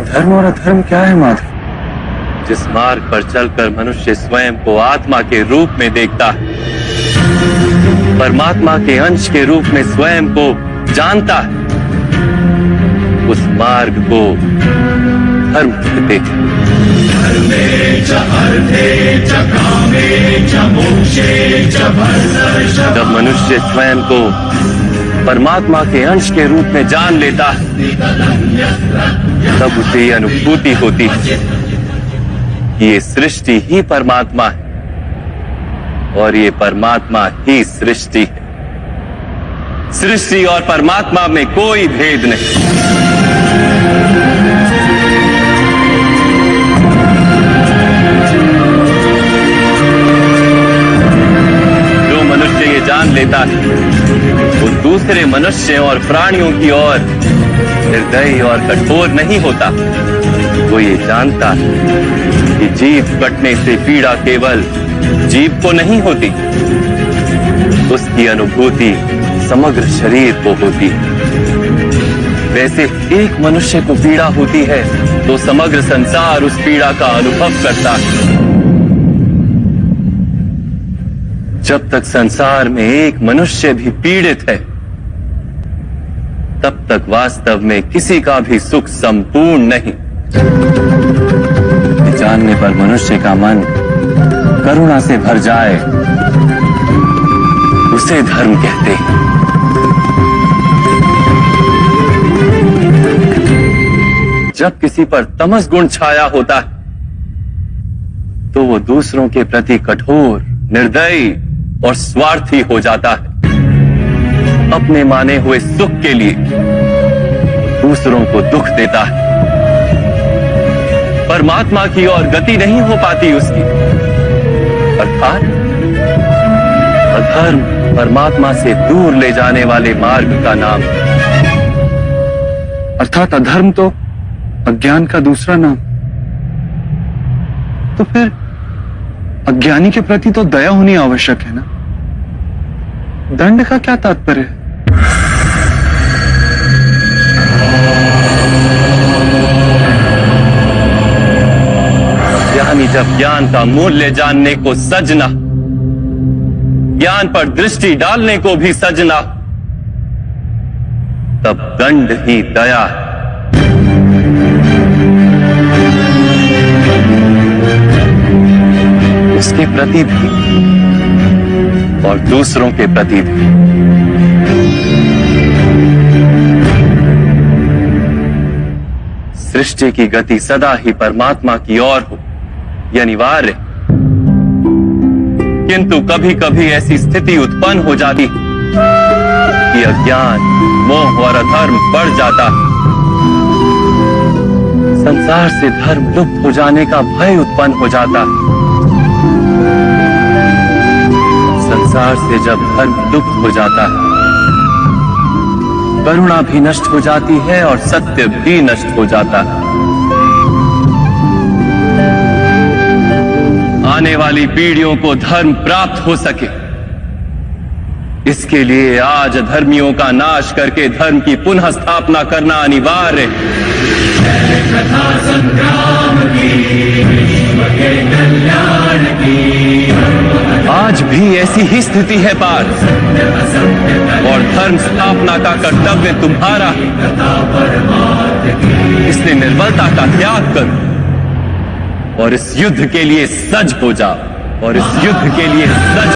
धर्म और अधर्म क्या है माधव? जिस मार्ग पर चलकर मनुष्य स्वयं को आत्मा के रूप में देखता है, परमात्मा के अंश के रूप में स्वयं को जानता है, उस मार्ग को धर्म कहते हैं। जब मनुष्य स्वयं को परमात्मा के अंश के रूप में जान लेता है, तब उसे ये अनुभूति होती है कि ये सृष्टि ही परमात्मा है और ये परमात्मा ही सृष्टि है। सृष्टि और परमात्मा में कोई भेद नहीं। जो मनुष्य ये जान लेता है, वो दूसरे मनुष्य और प्राणियों की ओर निर्दयी और कठोर नहीं होता। वो ये जानता है कि जीव कटने से पीड़ा केवल जीव को नहीं होती, उसकी अनुभूति समग्र शरीर को होती है। वैसे एक मनुष्य को पीड़ा होती है तो समग्र संसार उस पीड़ा का अनुभव करता है। जब तक संसार में एक मनुष्य भी पीड़ित है, तब तक वास्तव में किसी का भी सुख संपूर्ण नहीं। जानने पर मनुष्य का मन करुणा से भर जाए, उसे धर्म कहते हैं। जब किसी पर तमस गुण छाया होता है, तो वो दूसरों के प्रति कठोर, निर्दयी और स्वार्थी हो जाता है। अपने माने हुए सुख के लिए दूसरों को दुख देता है। परमात्मा की ओर गति नहीं हो पाती उसकी। अर्थात अधर्म परमात्मा से दूर ले जाने वाले मार्ग का नाम। अर्थात अधर्म तो अज्ञान का दूसरा नाम। तो फिर अज्ञानी के प्रति तो दया होनी आवश्यक है ना? दंड का क्या तात्पर्य है? यानी जब ज्ञान का मूल्य जानने को सजना, ज्ञान पर दृष्टि डालने को भी सजना, तब दंड ही दया है। उसके प्रति भी और दूसरों के प्रति भी। सृष्टि की गति सदा ही परमात्मा की ओर हो, यह अनिवार्य। किंतु कभी कभी ऐसी स्थिति उत्पन्न हो जाती कि अज्ञान, मोह और अधर्म बढ़ जाता। संसार से धर्म लुप्त हो जाने का भय उत्पन्न हो जाता। संसार से जब धर्म लुप्त हो जाता है, करुणा भी नष्ट हो जाती है और सत्य भी नष्ट हो जाता है। आने वाली पीढ़ियों को धर्म प्राप्त हो सके, इसके लिए आज अधर्मियों का नाश करके धर्म की पुनः स्थापना करना अनिवार्य है। आज भी ऐसी ही स्थिति है पार्थ, और धर्म स्थापना का कर्तव्य तुम्हारा है। इसलिए निर्बलता का त्याग करो और इस युद्ध के लिए सज हो जाओ, और इस युद्ध के लिए सज